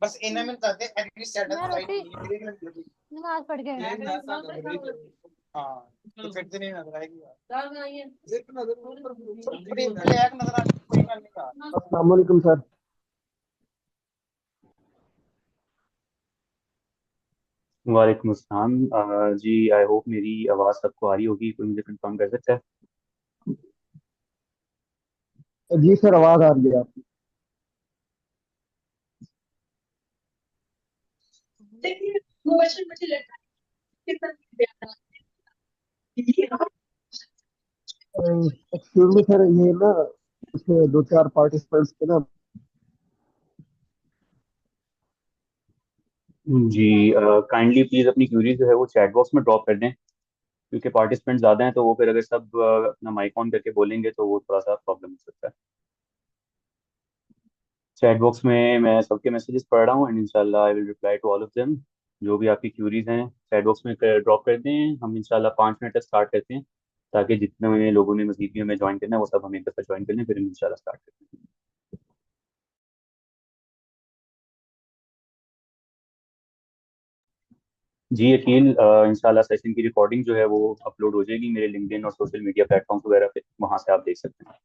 बस इन्हें में कहते हैं एटलीस्ट सेट मैं साइड रोटी नहीं है मेरे के लिए। नमाज पढ़ के हाँ तो फिर तो नहीं नजर आएगी यार। एक नजर आ कोई करने का। अस्सलाम वालेकुम सर। वालेकुम अस्सलाम। जी आई होप मेरी आवाज़ सबको आ रही होगी। कोई मुझे कंफर्म कर सकता है? जी सर, आवाज आ रही है आपकी। एक्सक्यूज मी सर, ये ना उसके दो चार पार्टिसिपेंट्स के ना। जी काइंडली प्लीज़ अपनी क्यूरी जो है वो चैट बॉक्स में ड्रॉप कर दें, क्योंकि पार्टिसिपेंट ज़्यादा हैं तो वो फिर अगर सब अपना माइक ऑन करके बोलेंगे तो वो थोड़ा सा प्रॉब्लम हो सकता है। चैट बॉक्स में मैं सबके मैसेजेस पढ़ रहा हूँ एंड इंशाल्लाह I will reply to all of them. जो भी आपकी क्यूरीज हैं चैट बॉक्स में ड्रॉप कर दें। हम इंशाल्लाह 5 मिनट तक स्टार्ट करते हैं, ताकि जितने लोगों ने मजीद भी हमें ज्वाइन करना है वो सब हमें एक दफ़ा ज्वाइन कर लें, फिर हम इंशाल्लाह स्टार्ट करते हैं। जी अकील, इंशाल्लाह सेशन की रिकॉर्डिंग जो है वो अपलोड हो जाएगी मेरे लिंक्डइन और सोशल मीडिया प्लेटफॉर्म्स वगैरह पे, वहाँ से आप देख सकते हैं।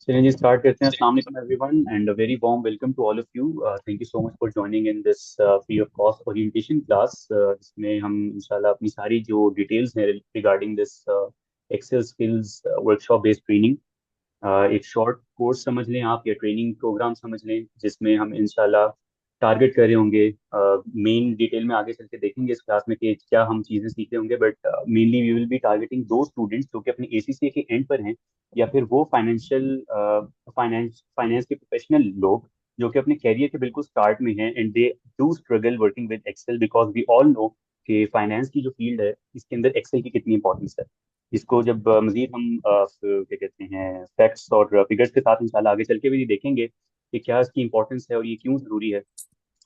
चलिए जी स्टार्ट करते हैं। अस्सलाम वालेकुम everyone and a very warm welcome to all of you. Thank you so much for joining in this free of cost orientation class, जिसमें हम इंशाल्लाह अपनी सारी जो डिटेल्स हैं regarding this Excel skills workshop based training, एक short course समझ लें आप या ट्रेनिंग प्रोग्राम समझ लें, जिसमें हम इंशाल्लाह टारगेट कर रहे होंगे। मेन डिटेल में आगे चल के देखेंगे इस क्लास में कि क्या हम चीज़ें सीख रहे होंगे, but mainly we will be targeting दो स्टूडेंट्स जो कि अपने एसीसीए के एंड पर हैं, या फिर वो फाइनेंस के प्रोफेशनल लोग जो कि अपने कैरियर के बिल्कुल स्टार्ट में हैं and they do struggle working with Excel, because we all know कि फाइनेंस की जो फील्ड है इसके अंदर एक्सेल की कितनी इंपॉर्टेंस है। इसको जब मजीद हम क्या कहते हैं फैक्ट्स और फिगर्स के साथ इंशाल्लाह आगे चल के भी देखेंगे कि क्या इसकी इंपॉर्टेंस है और ये क्यों ज़रूरी है।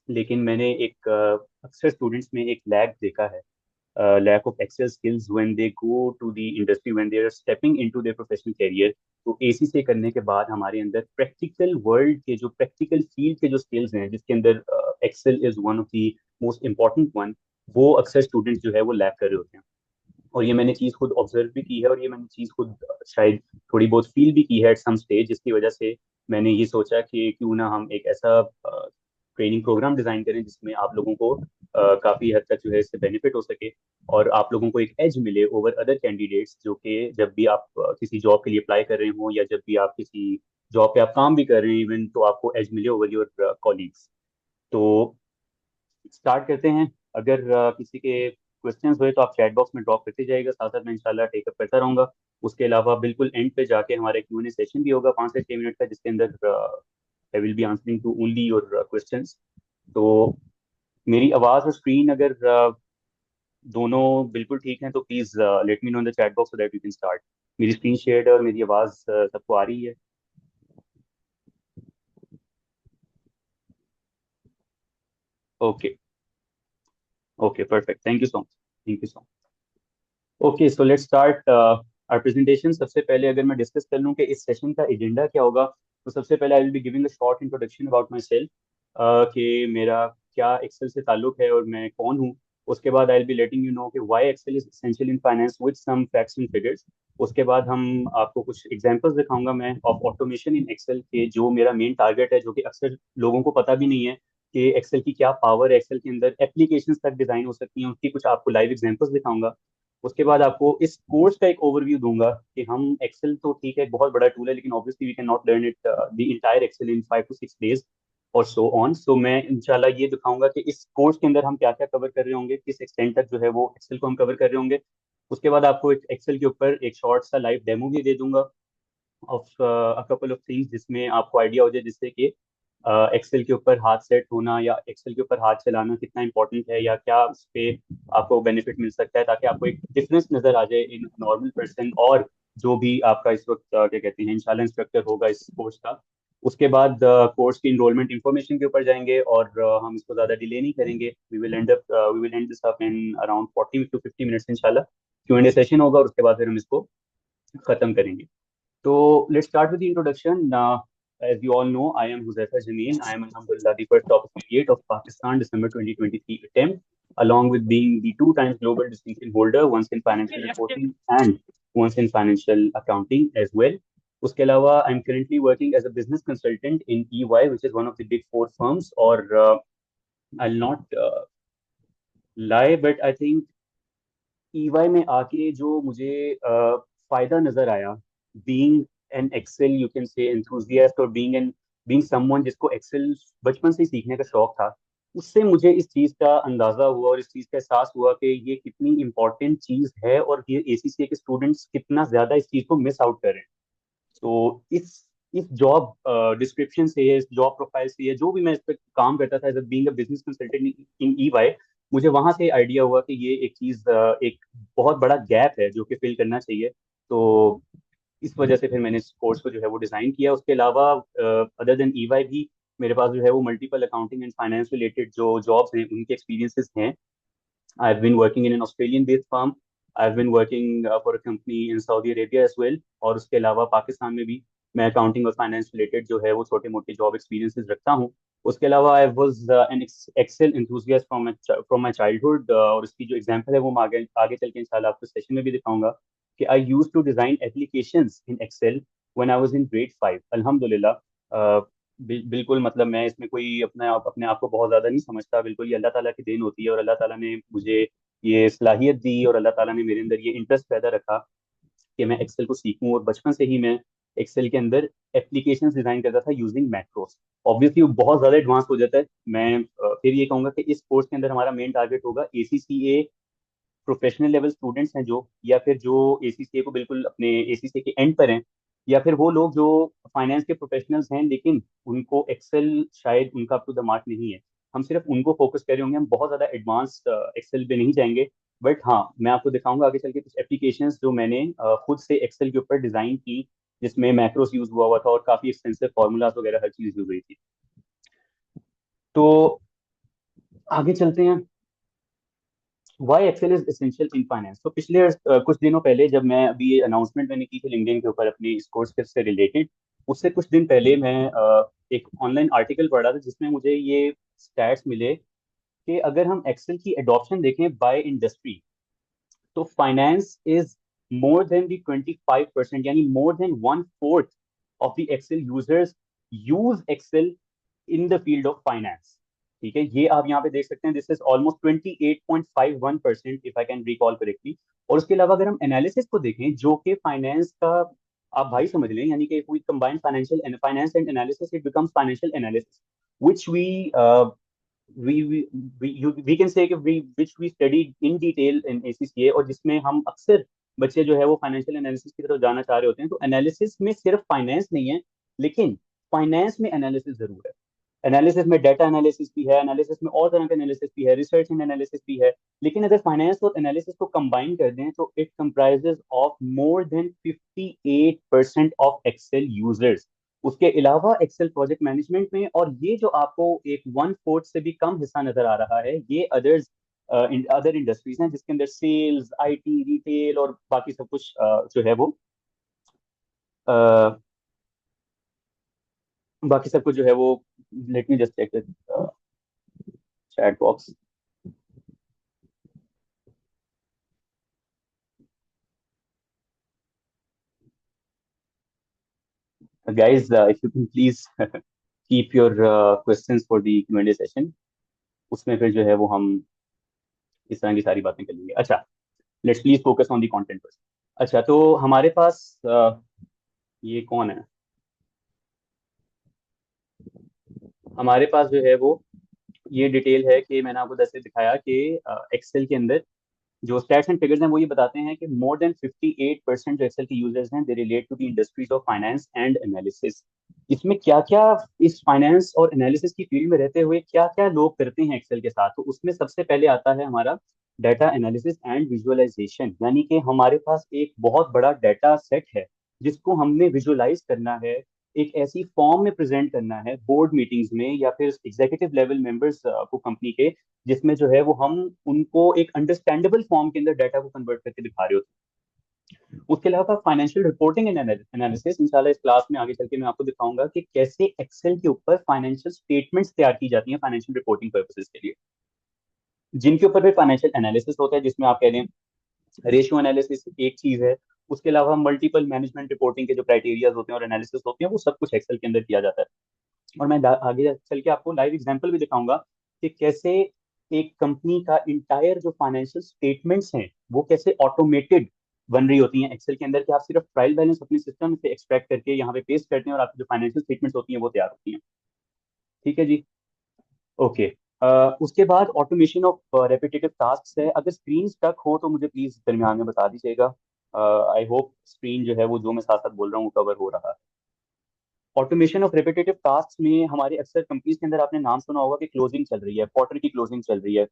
लेकिन मैंने एक अक्सर स्टूडेंट्स में एक लैग देखा है, lack of Excel skills when they go to the industry, when they are stepping into their professional career। तो एसी से करने के बाद हमारे अंदर प्रैक्टिकल वर्ल्ड के जो प्रैक्टिकल फील्ड के जो स्किल्स हैं जिसके अंदर Excel is one of the most important one, वो अक्सर स्टूडेंट्स जो है वो लैक कर रहे होते हैं। और ये मैंने चीज़ खुद ऑब्जर्व भी की है और ये मैंने चीज़ खुद शायद थोड़ी बहुत फील भी की है एट सम स्टेज, जिसकी वजह से मैंने ये सोचा कि क्यों ना हम एक ऐसा ट्रेनिंग प्रोग्राम डिज़ाइन करें जिसमें आप लोगों को काफ़ी हद तक जो है इससे बेनिफिट हो सके और आप लोगों को एक एज मिले ओवर अदर कैंडिडेट्स, जो कि जब भी आप किसी जॉब के लिए अप्लाई कर रहे हो या जब भी आप किसी जॉब पे आप काम भी कर रहे हैं इवन, तो आपको एज मिले ओवर योर कॉलीग्स। तो स्टार्ट करते हैं। अगर किसी के क्वेश्चंस हुए तो आप चैट बॉक्स में ड्रॉप करते जाइएगा, साथ साथ मैं इंशाल्लाह टेकअप करता रहूंगा। उसके अलावा बिल्कुल एंड पे जाके हमारा Q&A सेशन भी होगा 5 से 6 मिनट का, जिसके अंदर I will be answering to only your questions. तो मेरी आवाज़ और स्क्रीन अगर दोनों बिल्कुल ठीक हैं तो please let me know in the chat box so that we can start. मेरी स्क्रीन शेयर और मेरी आवाज़ सबको आ रही है? Okay, okay, perfect, thank you so much, thank you so much. Okay, so let's start our presentation. सबसे पहले अगर मैं डिस्कस कर लूँ कि इस सेशन का एजेंडा क्या होगा, तो सबसे पहले आई will be giving a short introduction about my self, कि मेरा क्या एक्सेल से ताल्लुक है और मैं कौन हूँ। उसके बाद I will be letting you know कि why Excel is essential in finance with some facts and figures. उसके बाद हम आपको कुछ एग्जांपल्स दिखाऊंगा मैं ऑफ ऑटोमेशन इन एक्सेल के, जो मेरा मेन टारगेट है, जो कि अक्सर लोगों को पता भी नहीं है कि एक्सेल की क्या पावर है, एक्सेल के अंदर एप्लीकेशंस तक डिजाइन हो सकती हैं, उसकी कुछ आपको लाइव एग्जांपल्स दिखाऊंगा। उसके बाद आपको इस कोर्स का एक ओवरव्यू दूंगा कि हम एक्सेल तो ठीक है एक बहुत बड़ा टूल है, लेकिन obviously we can not learn it the entire Excel in 5 to 6 days और सो ऑन। सो मैं इंशाल्लाह ये दिखाऊंगा कि इस कोर्स के अंदर हम क्या क्या कवर कर रहे होंगे, किस एक्सटेंट तक जो है वो एक्सेल को हम कवर कर रहे होंगे। उसके बाद आपको एक एक्सेल के ऊपर एक शॉर्ट सा लाइव डेमो भी दे दूंगा of a couple of things, जिसमें आपको आइडिया हो जाए जिससे कि एक्सेल के ऊपर हाथ सेट होना या एक्सेल के ऊपर हाथ चलाना कितना इंपॉर्टेंट है या क्या उस पे आपको बेनिफिट मिल सकता है, ताकि आपको एक डिफरेंस नजर आ जाए इन नॉर्मल पर्सन और जो भी आपका इस वक्त क्या कहते हैं इंशाल्लाह इंस्ट्रक्टर होगा इस कोर्स का। उसके बाद कोर्स की इनरोलमेंट इंफॉर्मेशन के ऊपर जाएंगे और हम इसको ज़्यादा डिले नहीं करेंगे। We will end this up in around 40 to 50 minutes इंशाल्लाह। Q&A सेशन होगा और उसके बाद फिर हम इसको खत्म करेंगे। So let's start with the introduction. As you all know, I am Huzaifa Jameen. I am Alhamdulillah the first top affiliate of Pakistan December 2023 attempt, along with being the two times global distinction holder, once in financial reporting and once in financial accounting as well. उसके अलावा I'm currently working as a business consultant in EY, which is one of the big four firms. और I'll not lie, but I think EY में आके जो मुझे फायदा नजर आया, being an Excel you can say enthusiast और being someone जिसको एक्सेल बचपन से ही सीखने का शौक था, उससे मुझे इस चीज का अंदाजा हुआ और इस चीज का एहसास हुआ कि ये कितनी इंपॉर्टेंट चीज है और ये एसीसीए के स्टूडेंट्स कितना ज्यादा इस चीज को मिस आउट कर रहे हैं। तो इस जॉब डिस्क्रिप्शन से, इस जॉब प्रोफाइल से, या जो भी मैं इस पर काम करता था as being a business consultant in EY, मुझे वहां से आइडिया हुआ कि ये एक चीज एक बहुत बड़ा गैप है जो कि फिल करना चाहिए। तो इस वजह से फिर मैंने इस कोर्स को जो है वो डिजाइन किया। उसके अलावा अदर देन ईवाई भी मेरे पास जो है वो multiple accounting and finance related जो जॉब्स हैं उनके एक्सपीरियंसेस हैं। I've been working in an Australian-based firm. I've been working for a company in Saudi Arabia as well. और उसके अलावा पाकिस्तान में भी मैं अकाउंटिंग और फाइनेंस रिलेटेड जो है वो छोटे मोटे जॉब एक्सपीरियंसेस रखता हूँ। उसके अलावा I was an Excel enthusiast from my childhood, और इसकी जो एग्जांपल है वो मैं आगे आगे चल के इंशाल्लाह आपको सेशन में भी दिखाऊंगा कि I used to design applications in Excel when I was in grade 5। अल्हम्दुलिल्लाह बिल्कुल मतलब मैं इसमें कोई अपने आप को बहुत ज़्यादा नहीं समझता, बिल्कुल ये अल्लाह ताला की देन होती है और अल्लाह ताला ने मुझे ये सलाहियत दी और अल्लाह ताला ने मेरे अंदर ये इंटरेस्ट पैदा रखा कि मैं एक्सेल को सीखूं, और बचपन से ही मैं एक्सेल के अंदर एप्लीकेशन डिजाइन करता था यूजिंग मैक्रोस। ऑब्वियसली वो बहुत ज्यादा एडवांस हो जाता है। मैं फिर ये कहूंगा कि इस कोर्स के अंदर हमारा मेन टारगेट होगा ACCA प्रोफेशनल लेवल स्टूडेंट्स हैं जो, या फिर जो ACCA को बिल्कुल अपने ACCA के एंड पर हैं, या फिर वो लोग जो फाइनेंस के प्रोफेशनल्स हैं लेकिन उनको एक्सेल शायद उनका अप टू द मार्क नहीं है। हम सिर्फ उनको फोकस कर रहे होंगे, हम बहुत ज़्यादा एडवांस एक्सेल पे नहीं जाएंगे। बट हाँ, मैं आपको दिखाऊंगा आगे चल के कुछ एप्लीकेशंस जो मैंने खुद से एक्सेल के ऊपर डिज़ाइन की, जिसमें मैक्रोस यूज हुआ हुआ था और काफ़ी एक्सपेंसिव फार्मूलाज वगैरह हर चीज़ यूज हुई थी। तो आगे चलते हैं। Why Excel is essential in finance. तो पिछले कुछ दिनों पहले जब मैं अभी ये अनाउंसमेंट मैंने की थी लिंक्डइन के ऊपर अपनी इस कोर्स से रिलेटेड, उससे कुछ दिन पहले मैं एक ऑनलाइन आर्टिकल पढ़ा था जिसमें मुझे ये स्टैट्स मिले कि अगर हम एक्सेल की एडॉप्शन देखें बाय इंडस्ट्री, तो finance is more than the 25%, यानी more than 1/4 of the Excel users use Excel in the field of finance. ठीक है, ये आप यहाँ पे देख सकते हैं, this is almost 28.51%, if I can recall correctly. और उसके अलावा अगर हम एनालिसिस को देखें, जो कि फाइनेंस का आप भाई समझ लें, यानी कि we combine financial finance and analysis, it becomes financial analysis, which we can say कि which we studied in detail in ACCA, और जिसमें हम अक्सर बच्चे जो है वो फाइनेंशियल एनालिसिस की तरफ जाना चाह रहे होते हैं। तो एनालिसिस में सिर्फ फाइनेंस नहीं है, लेकिन फाइनेंस में एनालिसिस जरूर है। एनालिसिस में डेटा एनालिसिस भी है, एनालिसिस में और तरह का एनालिसिस भी है, रिसर्च एंड एनालिसिस भी है। लेकिन अगर फाइनेंस और एनालिसिस को कंबाइन कर दें तो it comprises of more than 58% of Excel users. उसके अलावा एक्सेल प्रोजेक्ट मैनेजमेंट में, और ये जो आपको एक 1/4 से भी कम हिस्सा नजर आ रहा है, ये अदर इंडस्ट्रीज हैं, जिसके अंदर सेल्स, IT, रिटेल और बाकी सब कुछ जो है वो बाकी सब कुछ जो है वो, let me just check chat box. Guys, if you can please keep your questions for the Q&A session, उसमें फिर जो है वो हम इस तरह की सारी बातें कर लेंगे। अच्छा, let's please focus on the content first. अच्छा, तो हमारे पास ये कौन है, हमारे पास जो है वो ये डिटेल है कि मैंने आपको जैसे दिखाया कि एक्सेल के अंदर जो स्टैट्स एंड फिगर्स हैं वो ये बताते हैं कि मोर देन 58% जो एक्सेल के यूजर्स हैं, they relate to the industries of finance and analysis. इसमें क्या क्या, इस फाइनेंस और एनालिसिस की फील्ड में रहते हुए क्या क्या लोग करते हैं एक्सेल के साथ, तो उसमें सबसे पहले आता है हमारा डाटा एनालिसिस एंड विजुअलाइजेशन। यानी कि हमारे पास एक बहुत बड़ा डाटा सेट है जिसको हमने विजुअलाइज करना है, एक ऐसी फॉर्म में प्रेजेंट करना है बोर्ड मीटिंग्स में या फिर एग्जीक्यूटिव लेवल मेंबर्स को कंपनी के, जिसमें जो है वो हम उनको एक अंडरस्टैंडेबल फॉर्म के अंदर डाटा को कन्वर्ट करके दिखा रहे होते हैं। उसके अलावा फाइनेंशियल रिपोर्टिंग एंड एनालिसिस, इंशाल्लाह इस क्लास में आगे चल के मैं आपको दिखाऊंगा कि कैसे एक्सेल के ऊपर फाइनेंशियल स्टेटमेंट्स तैयार की जाती हैं फाइनेंशियल रिपोर्टिंग पर्पसेस के लिए, जिनके ऊपर फिर फाइनेंशियल एनालिसिस होता है, जिसमें आप कह रहे हैं रेशियो एनालिसिस एक चीज है। उसके अलावा मल्टीपल मैनेजमेंट रिपोर्टिंग के जो क्राइटेरियाज होते हैं और एनालिसिस होते हैं, वो सब कुछ एक्सेल के अंदर किया जाता है। और मैं आगे चल के आपको लाइव एग्जांपल भी दिखाऊंगा कि कैसे एक कंपनी का इंटायर जो फाइनेंशियल स्टेटमेंट्स हैं वो कैसे ऑटोमेटेड बन रही होती हैं एक्सेल के अंदर, कि आप सिर्फ ट्रायल बैलेंस अपने सिस्टम से एक्सट्रैक्ट करके यहाँ पे पेस्ट करते हैं और आपकी जो फाइनेंशियल स्टेटमेंट्स होती हैं वो तैयार होती हैं। ठीक है जी, ओके। उसके बाद ऑटोमेशन ऑफ रेपिटेटिव टास्क है। अगर स्क्रीन स्टक हो तो मुझे प्लीज दरमियान में बता दीजिएगा। आई होप स्क्रीन जो है वो जो मैं साथ साथ बोल रहा हूँ कवर हो रहा है। ऑटोमेशन ऑफ रिपीटेटिव टास्क में हमारे अक्सर कंपनीज के अंदर आपने नाम सुना होगा कि क्लोजिंग चल रही है, क्वार्टर की क्लोजिंग चल रही है,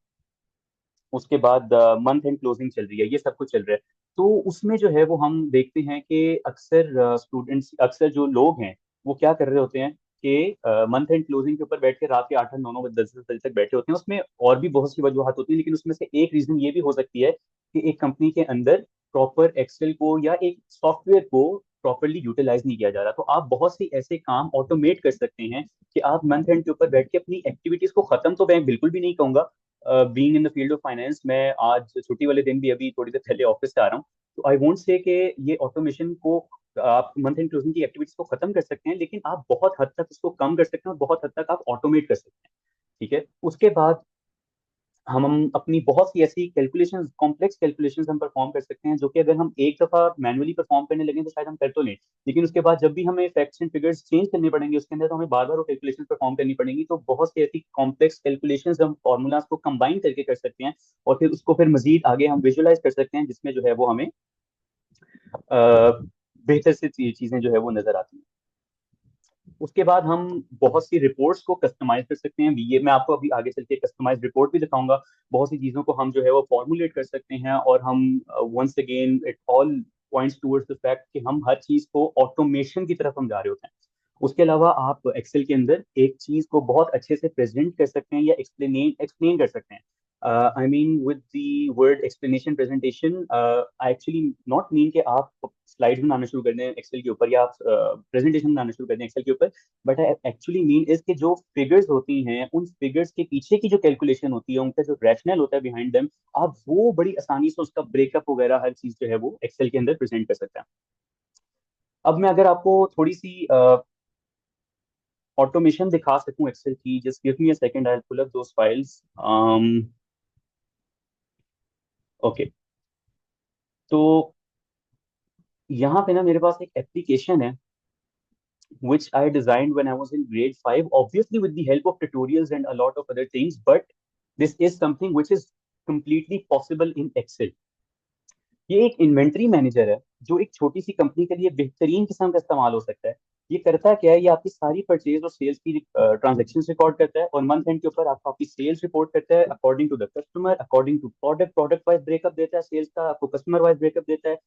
उसके बाद मंथ एंड क्लोजिंग चल रही है, ये सब कुछ चल रहा है। तो उसमें जो है वो हम देखते हैं कि अक्सर स्टूडेंट्स, अक्सर जो लोग हैं वो क्या कर रहे होते हैं कि मंथ एंड क्लोजिंग के ऊपर बैठ के रात के 8 9 9 10 10 बजे तक बैठे होते हैं। उसमें और भी बहुत सी वजूहत होती है, लेकिन उसमें से एक रीजन ये भी हो सकती है कि एक कंपनी के अंदर प्रॉपर एक्सेल को या एक सॉफ्टवेयर को प्रॉपरली यूटिलाइज नहीं किया जा रहा। तो आप बहुत सी ऐसे काम ऑटोमेट कर सकते हैं कि आप मंथ एंड के ऊपर बैठ के अपनी एक्टिविटीज को खत्म, तो मैं बिल्कुल भी नहीं कहूंगा, being in the field of finance, मैं आज छुट्टी वाले दिन भी अभी थोड़ी देर पहले ऑफिस से आ रहा हूँ, तो आई वोंट से कि ये ऑटोमेशन को आप मंथ एंड क्लोजिंग की एक्टिविटीज को खत्म कर सकते हैं, लेकिन आप बहुत हद तक इसको कम कर सकते हैं और बहुत हद तक आप ऑटोमेट कर सकते हैं। ठीक है, उसके बाद हम अपनी बहुत सी ऐसी कैलकुलेशंस, कॉम्प्लेक्स कैलकुलेशंस हम परफॉर्म कर सकते हैं जो कि अगर हम एक दफा मैनुअली परफॉर्म करने लगे तो शायद हम कर तो लें, लेकिन उसके बाद जब भी हमें फैक्ट्स एंड फिगर्स चेंज करने पड़ेंगे उसके अंदर, तो हमें बार बार वो कैलकुलेशन परफॉर्म करनी पड़ेंगी। तो बहुत सी ऐसी कॉम्प्लेक्स कैलकुलेशंस हम फॉर्मूलाज को कंबाइन करके कर सकते हैं, और फिर उसको फिर मजीद आगे हम विजुअलाइज कर सकते हैं, जिसमें जो है वो हमें बेहतर से चीजें जो है वो नजर आती हैं। उसके बाद हम बहुत सी रिपोर्ट्स को कस्टमाइज कर सकते हैं। ये मैं आपको अभी आगे चल के कस्टमाइज रिपोर्ट भी दिखाऊंगा। बहुत सी चीज़ों को हम जो है वो फॉर्मुलेट कर सकते हैं, और हम once again it all points towards the fact कि हम हर चीज़ को ऑटोमेशन की तरफ हम जा रहे होते हैं। उसके अलावा आप एक्सेल के अंदर एक चीज़ को बहुत अच्छे से प्रेजेंट कर सकते हैं या एक्सप्लेन एक्सप्लेन कर सकते हैं। I mean with the word explanation presentation, I actually not mean कि आप स्लाइड्स बनाना शुरू कर दें एक्सेल के ऊपर, या आप प्रेजेंटेशन बनाना शुरू कर दें एक्सेल के ऊपर, but I actually mean is कि जो फिगर्स होती हैं, उन फिगर्स के पीछे की जो कैलकुलेशन होती है, उनका जो रैशनल होता है बिहाइंड देम, आप वो बड़ी आसानी से उसका ब्रेकअप वगैरह हर चीज जो है वो एक्सेल के अंदर प्रेजेंट कर सकते हैं। अब मैं अगर आपको थोड़ी सी ऑटोमेशन दिखा सकूं एक्सेल की, just give me a second, I will pull up those files. Okay, तो यहाँ पे ना मेरे पास एक एप्लीकेशन है which I designed when I was in grade 5, obviously with the help of tutorials and a lot of other things, but this is something which is completely possible in Excel. ये एक inventory manager है जो एक छोटी सी company के लिए बेहतरीन किस्म का इस्तेमाल हो सकता है। ये करता क्या है, ये आपकी सारी परचेज और सेल्स की ट्रांजेक्शन रिकॉर्ड करता है, और मंथ एंड के ऊपर आपको आपकी सेल्स रिपोर्ट करता है according to the customer, according to product, product wise breakup देता है सेल्स का, आपको कस्टमर वाइज ब्रेकअप देता है,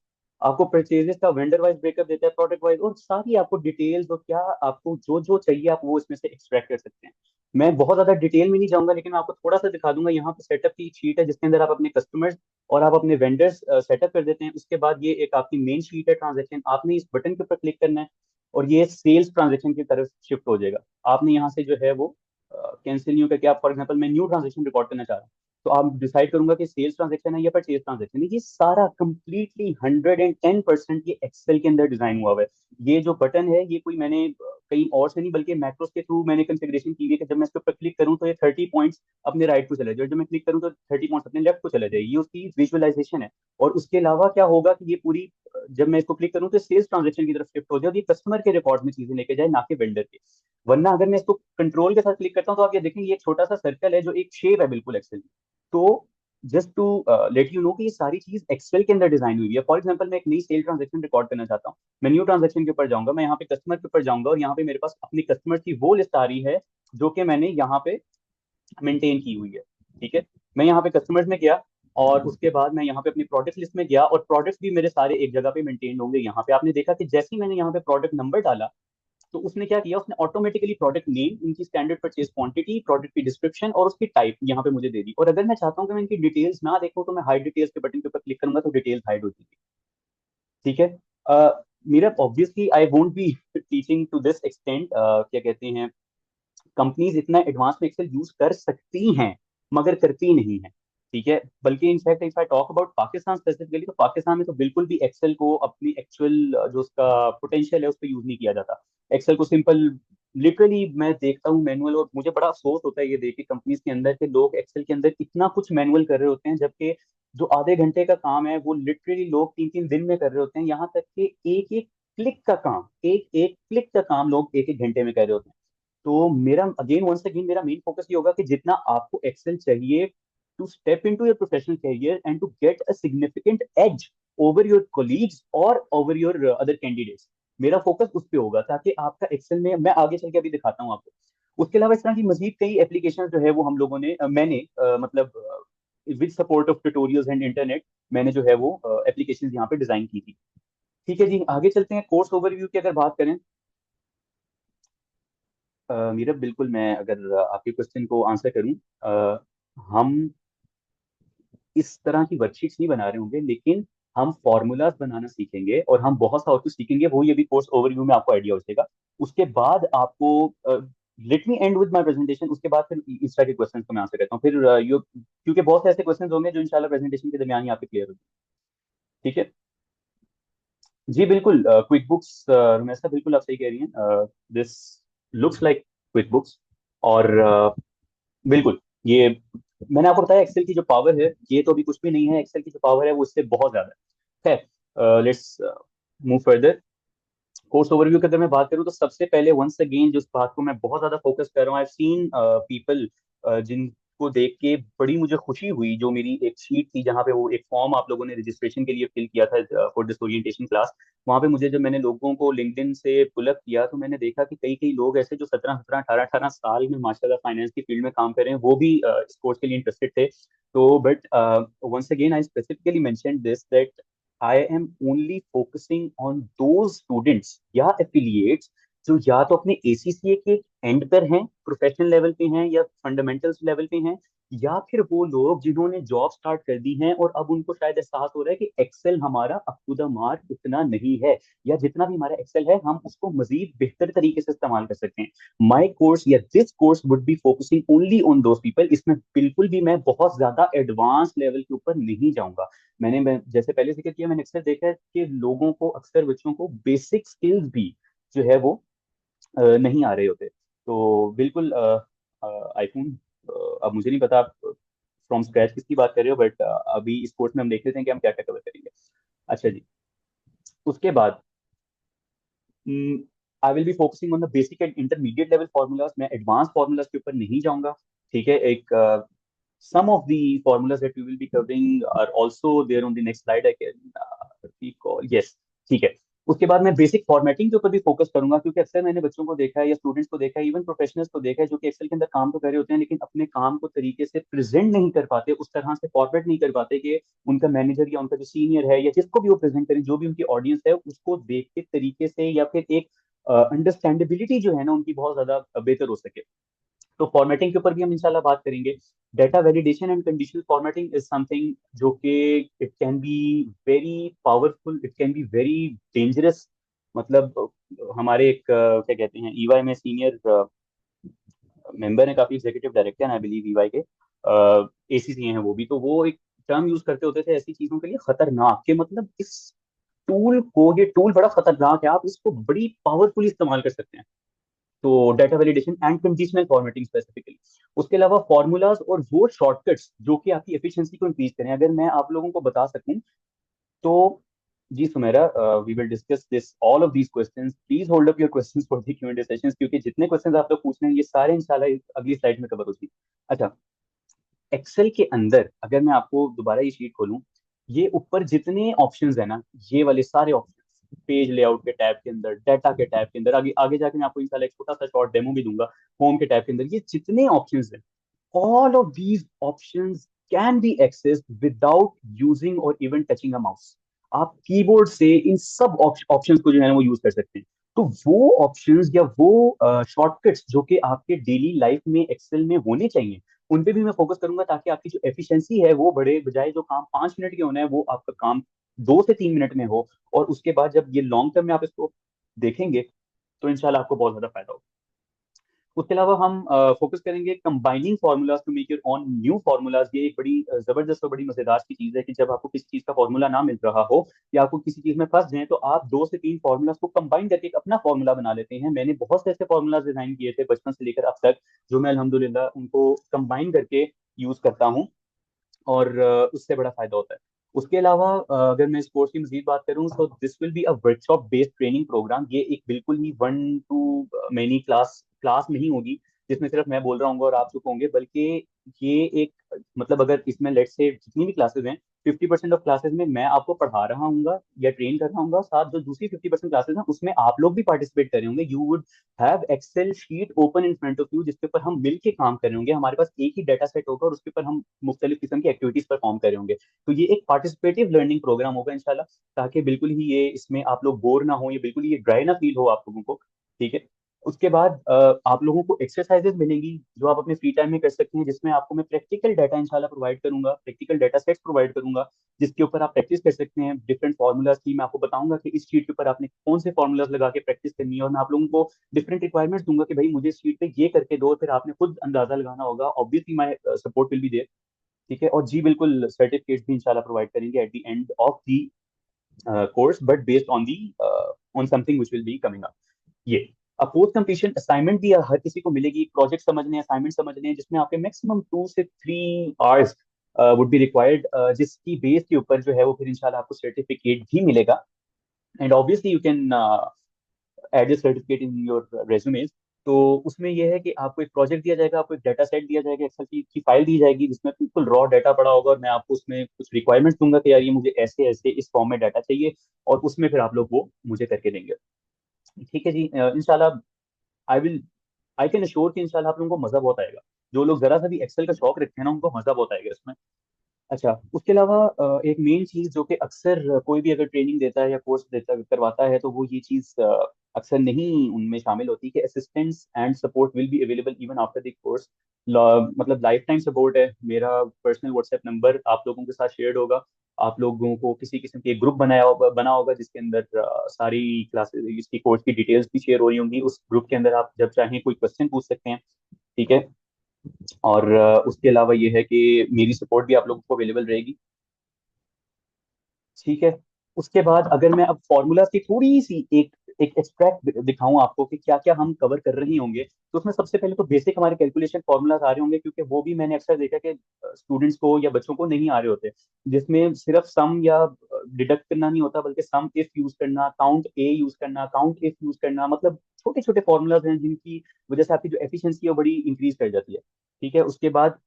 आपको परचेजेस का वेंडर वाइज ब्रेकअप देता है, प्रोडक्ट वाइज, और सारी आपको डिटेल्स और क्या आपको जो जो चाहिए आप वो इसमें से एक्सट्रैक्ट कर सकते हैं। मैं बहुत ज्यादा डिटेल में नहीं जाऊंगा, लेकिन मैं आपको थोड़ा सा दिखा दूंगा। यहाँ पे सेटअप की एक शीट है जिसके अंदर आप अपने कस्टमर्स और आप अपने वेंडर्स सेटअप कर देते हैं। उसके बाद ये एक आपकी मेन शीट है ट्रांजेक्शन, आपने इस बटन के ऊपर क्लिक करना है और ये सेल्स ट्रांजेक्शन की तरफ शिफ्ट हो जाएगा। आपने यहाँ से जो है वो कैंसिल न्यू करके, आप फॉर एग्जाम्पल मैं न्यू ट्रांजेक्शन रिकॉर्ड करना चाह रहा हूँ, तो आप डिसाइड करूंगा कि सेल्स ट्रांजेक्शन है या परचेज ट्रांजेक्शन है। ये सारा कंप्लीटली 110% ये एक्सेल के अंदर डिजाइन हुआ हुआ है। ये जो बटन है ये कोई मैंने कहीं और से नहीं बल्कि मैक्रोस के थ्रू मैंने कॉन्फ़िगरेशन की हुई है कि जब मैं इसके ऊपर क्लिक करूं तो ये 30 पॉइंट्स अपने राइट को चले जाए, जब मैं क्लिक करूं तो 30 पॉइंट्स अपने लेफ्ट को चले जाए। ये उसकी विजुअलाइजेशन है। और उसके अलावा क्या होगा कि ये पूरी जब मैं इसको क्लिक करूं तो सेल्स ट्रांजेक्शन की तरफ शिफ्ट हो जाए और ये कस्टमर के रिकॉर्ड में चीजें लेके जाए, ना कि वेंडर के। वरना अगर मैं इसको कंट्रोल के साथ क्लिक करता हूं तो आप ये देखेंगे ये एक छोटा सा सर्कल है जो एक शेप है बिल्कुल एक्सेल की। तो just to let you know कि ये सारी चीज एक्सेल के अंदर डिजाइन हुई है। फॉर एग्जांपल मैं एक नई सेल ट्रांजेक्शन रिकॉर्ड करना चाहता हूँ, मैं न्यू ट्रांजेक्शन के ऊपर जाऊंगा, मैं यहाँ पे कस्टमर के ऊपर जाऊंगा और यहाँ पे मेरे पास अपने कस्टमर की वो लिस्ट आ रही है जो कि मैंने यहाँ पे मेंटेन की हुई है। ठीक है, मैं यहाँ पे कस्टमर्स में गया और उसके बाद मैं यहाँ पे अपनी प्रोडक्ट लिस्ट में गया और प्रोडक्ट्स भी मेरे सारे एक जगह पे मेंटेन होंगे। यहाँ पे आपने देखा कि जैसे ही मैंने यहाँ पे प्रोडक्ट नंबर डाला तो उसने क्या किया, उसने ऑटोमेटिकली प्रोडक्ट नेम, इनकी स्टैंडर्ड परचेज क्वांटिटी, प्रोडक्ट की डिस्क्रिप्शन और उसकी टाइप यहाँ पे मुझे दे दी। और अगर मैं चाहता हूँ कि मैं इनकी डिटेल्स ना देखूँ तो मैं हाइड डिटेल्स के बटन के ऊपर क्लिक करूंगा तो डिटेल्स हाइड हो जाएगी। ठीक है, मेरा obviously I won't be teaching to this extent, क्या कहते हैं, कंपनीज इतना एडवांस में एक्सेल यूज कर सकती हैं मगर करती नहीं है। ठीक है, बल्कि in fact if I talk about Pakistan specifically, तो पाकिस्तान में तो बिल्कुल भी एक्सेल को अपनी एक्चुअल जो उसका पोटेंशियल है उस पर यूज नहीं किया जाता। एक्सेल को सिंपल लिटरली मैं देखता हूँ मैनुअल, और मुझे बड़ा अफसोस होता है ये देख के कंपनीज के अंदर के लोग एक्सेल के अंदर इतना कुछ मैनुअल कर रहे होते हैं, जबकि जो आधे घंटे का काम है वो लिटरली लोग 3 3 दिन में कर रहे होते हैं। यहाँ तक कि एक एक क्लिक का काम, एक एक क्लिक का काम लोग एक एक घंटे में कर रहे होते हैं। तो मेरा अगेन वंस अगेन मेरा मेन फोकस ये होगा कि जितना आपको एक्सेल चाहिए to step into your professional career and to get a significant edge over your colleagues और ओवर योर अदर कैंडिडेट्स, मेरा फोकस उस पे होगा ताकि आपका एक्सेल में, मैं आगे चल के अभी दिखाता हूँ आपको। उसके अलावा इस तरह की मजीद कई एप्लीकेशन जो है वो हम लोगों ने मैंने मतलब with support of tutorials and internet मैंने जो है वो एप्लीकेशन यहाँ पे डिजाइन की थी। ठीक है जी, आगे चलते हैं। कोर्स ओवरव्यू की अगर बात करें, मीरब बिल्कुल, मैं अगर आपके क्वेश्चन को आंसर करूं, हम इस तरह की वर्कशीट्स नहीं बना रहे होंगे, लेकिन हम फॉर्मूलाज बनाना सीखेंगे और हम बहुत सा और कुछ सीखेंगे। वो ये भी कोर्स ओवरव्यू में आपको आइडिया हो जाएगा। उसके बाद आपको let me and with my presentation, उसके बाद फिर इस तरह के क्वेश्चन को मैं आंसर करता हूँ। फिर यू क्योंकि बहुत से ऐसे क्वेश्चन होंगे जो इंशाल्लाह प्रेजेंटेशन के दरमियान ही आपके क्लियर हो जाएंगे। ठीक है जी, बिल्कुल। क्विक बुक्स, रुमैसा बिल्कुल आप सही कह रही हैं, this looks like quick books. और बिल्कुल ये मैंने आपको बताया एक्सेल की जो पावर है ये तो अभी कुछ भी नहीं है, एक्सेल की जो पावर है वो इससे बहुत ज्यादा है। Let's move further. Course overview की अगर मैं बात करूं तो सबसे पहले वंस अगेन जिस बात को मैं बहुत ज्यादा फोकस कर रहा हूँ, आई सीन पीपल जिनको देख के बड़ी मुझे खुशी हुई। जो मेरी एक शीट थी जहाँ पे वो एक फॉर्म आप लोगों ने रजिस्ट्रेशन के लिए फिल किया था फॉर दिस ओरिएंटेशन क्लास, वहाँ पे मुझे जब मैंने लोगों को लिंक्डइन से पुलअप किया तो मैंने देखा कि कई कई लोग ऐसे जो 17 17 18 18 साल में माशाल्लाह फाइनेंस की फील्ड में काम कर रहे हैं, वो भी इस कोर्स के लिए इंटरेस्टेड थे। तो but once again I specifically mention this that I am only focusing on those students या affiliates जो या तो अपने ACCA के एंड पर हैं, प्रोफेशनल लेवल पे हैं या फंडामेंटल्स लेवल पे हैं, या फिर वो लोग जिन्होंने जॉब स्टार्ट कर दी हैं और अब उनको शायद एहसास हो रहा है कि एक्सेल हमारा अप टू द मार्क उतना नहीं है, या जितना भी हमारा एक्सेल है हम उसको मजीद बेहतर तरीके से इस्तेमाल कर सकते हैं। माई कोर्स या this course would be focusing only on those people. इसमें बिल्कुल भी मैं बहुत ज्यादा एडवांस लेवल के ऊपर नहीं जाऊंगा। मैं जैसे पहले जिक्र किया, मैंने अक्सर देखा है कि लोगों को, अक्सर बच्चों को बेसिक स्किल्स भी जो है वो नहीं आ रहे होते। तो बिल्कुल आईफोन, अब मुझे नहीं पता आप फ्रॉम स्क्रैच किसकी बात कर रहे हो, बट अभी इस कोर्स में हम देख लेते हैं कि हम क्या क्या कवर करेंगे। अच्छा जी, उसके बाद I will be focusing on the basic and intermediate level formulas. मैं एडवांस फार्मूलाज के ऊपर नहीं जाऊंगा। ठीक है, एक some of the formulas that we will be covering are also there on the next slide. I can recall. Yes, ठीक है। उसके बाद मैं बेसिक फॉर्मेटिंग के ऊपर भी फोकस करूंगा, क्योंकि अक्सर मैंने बच्चों को देखा है या स्टूडेंट्स को देखा है, इवन प्रोफेशनल्स को देखा है, जो कि एक्सेल के अंदर काम तो कर रहे होते हैं लेकिन अपने काम को तरीके से प्रेजेंट नहीं कर पाते, उस तरह से फॉर्मेट नहीं कर पाते कि उनका मैनेजर या उनका जो सीनियर है या जिसको भी वो प्रेजेंट करें, जो भी उनकी ऑडियंस है, उसको देख के तरीके से या फिर एक अंडरस्टैंडेबिलिटी जो है ना उनकी बहुत ज्यादा बेहतर हो सके। तो फॉर्मेटिंग के ऊपर भी हम इंशाल्लाह बात करेंगे। Data validation and conditional formatting is something जो कि it can be very powerful, it can be very dangerous. मतलब हमारे एक क्या कहते हैं, ईवाई में सीनियर मेंबर है, काफी एग्जीक्यूटिव डायरेक्टर हैं आई बिलीव ईवाई के, एसीसी हैं वो भी, तो वो एक टर्म यूज करते होते थे ऐसी चीजों के लिए, खतरनाक के मतलब इस टूल को, ये टूल बड़ा खतरनाक है, आप इसको बड़ी पावरफुली इस्तेमाल कर सकते हैं। तो data validation and conditional formatting specifically. उसके अलावा फॉर्मूलाज और वो शॉर्टकट्स जो कि आपकी एफिशिएंसी को इंक्रीज करें, अगर मैं आप लोगों को बता सकूं तो। जी Sumera, we will discuss this all of these questions, please hold up your questions for the Q&A sessions, क्योंकि जितने क्वेश्चंस आप लोग पूछ रहे हैं ये सारे इंशाल्लाह अगली स्लाइड में कवर होगी। अच्छा, एक्सेल के अंदर अगर मैं आपको दोबारा ये शीट खोलूं, ये ऊपर जितने ऑप्शंस है ना, ये वाले सारे ऑप्शंस, पेज लेआउट के टैब के अंदर, डाटा के टैब के अंदर, आगे आगे जाके मैं आपको इंशाल्लाह एक छोटा सा शॉर्ट डेमो भी दूंगा, होम के टैब के अंदर, ये जितने ऑप्शंस हैं, all of these options can be accessed without using or even touching a mouse। आप कीबोर्ड से इन सब ऑप्शंस को जो है ना वो यूज कर सकते हैं। तो वो ऑप्शंस या वो शॉर्टकट्स जो कि आपके डेली लाइफ में एक्सेल में होने चाहिए, उन पे भी मैं फोकस करूंगा, ताकि आपकी जो एफिशिएंसी है वो बढ़े, बजाय जो काम 5 मिनट के होना है वो आपका काम 2 से 3 मिनट में हो। और उसके बाद जब ये लॉन्ग टर्म में आप इसको देखेंगे तो इंशाल्लाह आपको बहुत ज्यादा फायदा होगा। उसके अलावा हम फोकस करेंगे combining formulas to make your own new formulas. ये एक बड़ी जबरदस्त और बड़ी मजेदार की चीज है कि जब आपको किसी चीज का फार्मूला ना मिल रहा हो या आपको किसी चीज में फंस जाए, तो आप 2 से 3 फार्मूलाज को कंबाइन करके एक अपना फार्मूला बना लेते हैं। मैंने बहुत से ऐसे फार्मूलाज डिजाइन किए थे बचपन से लेकर अब तक, जो मैं अल्हम्दुलिल्लाह उनको कंबाइन करके यूज करता हूँ, और उससे बड़ा फायदा होता है। उसके अलावा अगर मैं स्पोर्ट्स की मजीद बात करूं तो this will be a workshop based training program. ये एक बिल्कुल ही one to many class class नहीं होगी जिसमें सिर्फ मैं बोल रहा हूँ और आप चुप होंगे, बल्कि ये एक, मतलब अगर इसमें लेट से जितनी भी क्लासेस हैं, 50% ऑफ क्लासेस में मैं आपको पढ़ा रहा हूँ या ट्रेन कर रहा हूँ, साथ जो दूसरी 50% क्लासेस हैं उसमें आप लोग भी पार्टिसिपेट कर रहे होंगे। You would have Excel sheet open in front of you जिसके ऊपर हम मिल के काम कर रहे होंगे, हमारे पास एक ही डाटा सेट होगा और उसके ऊपर हम मुख्तलिफ किस्म की एक्टिविटीज परफॉर्म कर रहे होंगे। तो ये एक पार्टिसिपेटिव लर्निंग प्रोग्राम होगा इंशाल्लाह, ताकि बिल्कुल ही ये इसमें आप लोग बोर ना हो, ये बिल्कुल ही ये ड्राई ना फील हो आप लोगों को। ठीक है। उसके बाद आप लोगों को एक्सरसाइजेज मिलेंगी जो आप अपने फ्री टाइम में कर सकते हैं, जिसमें आपको मैं प्रैक्टिकल डाटा इंशाल्लाह प्रोवाइड करूंगा, प्रैक्टिकल डाटा सेट्स प्रोवाइड करूंगा, जिसके ऊपर आप प्रैक्टिस कर सकते हैं डिफरेंट फार्मूलाज की। मैं आपको बताऊंगा कि इस शीट के ऊपर आपने कौन से फार्मूलाज लगा के प्रैक्टिस करनी है, और मैं आप लोगों को डिफरेंट रिक्वायरमेंट्स दूंगा कि भाई मुझे इस शीट पे ये करके दो, फिर आपने खुद अंदाजा लगाना होगा। Obviously my support will be there. ठीक है। और जी बिल्कुल, सर्टिफिकेट्स भी इंशाल्लाह प्रोवाइड करेंगे at the end of the course, but based on the on something which will be coming up. ये पोस्ट कंप्लीशन असाइनमेंट भी हर किसी को मिलेगी, प्रोजेक्ट समझने, असाइनमेंट समझने हैं, जिसमें आपके मैक्सिमम 2 से 3 आवर्स वुड बी रिक्वायर्ड, जिसकी बेस के ऊपर जो है वो फिर इंशाल्लाह आपको सर्टिफिकेट भी मिलेगा। And obviously you can add a certificate in your resumes. तो उसमें यह है कि आपको एक प्रोजेक्ट दिया जाएगा, आपको एक डाटा सेट दिया जाएगा, एक्सेल की फाइल दी जाएगी जिसमें बिल्कुल रॉ डाटा पड़ा होगा, और मैं आपको उसमें कुछ रिक्वायरमेंट्स दूंगा कि यार ये मुझे ऐसे ऐसे इस फॉर्म में डाटा चाहिए, और उसमें फिर आप लोग वो मुझे करके देंगे। ठीक है जी, इंशाल्लाह I will I can assure कि इंशाल्लाह आप लोगों को मजा बहुत आएगा। जो लोग जरा सा भी एक्सेल का शौक रखते हैं ना, उनको मजा बहुत आएगा इसमें। अच्छा, उसके अलावा एक मेन चीज जो कि अक्सर कोई भी अगर ट्रेनिंग देता है या कोर्स देता करवाता है, तो वो ये चीज अक्सर नहीं उनमें शामिल होती कि assistance and support will be available even after the course. मतलब लाइफ टाइम सपोर्ट है। मेरा पर्सनल व्हाट्सएप नंबर आप लोगों के साथ शेयर्ड होगा। आप लोगों को किसी किस्म के ग्रुप बना होगा जिसके अंदर सारी क्लासेस, इसकी कोर्स की डिटेल्स भी शेयर हो रही होंगी। उस ग्रुप के अंदर आप जब चाहें कोई क्वेश्चन पूछ सकते हैं। ठीक है। और उसके अलावा ये है कि मेरी सपोर्ट भी आप लोगों को अवेलेबल रहेगी। ठीक है। उसके बाद अगर मैं अब फॉर्मूला की थोड़ी सी एक एक एक्सट्रैक्ट दिखाऊं आपको कि क्या क्या हम कवर कर रहे होंगे, तो उसमें सबसे पहले तो बेसिक हमारे कैलकुलेशन फॉर्मूलाज आ रहे होंगे, क्योंकि वो भी मैंने अक्सर देखा कि स्टूडेंट्स को या बच्चों को नहीं आ रहे होते, जिसमें सिर्फ सम या डिडक्ट करना नहीं होता, बल्कि सम इफ यूज करना, काउंट ए यूज करना, काउंट इफ यूज करना, मतलब छोटे छोटे फॉर्मूलाज हैं जिनकी वजह से आपकी जो एफिशिएंसी है वो बड़ी इंक्रीज कर जाती है। ठीक है। उसके बाद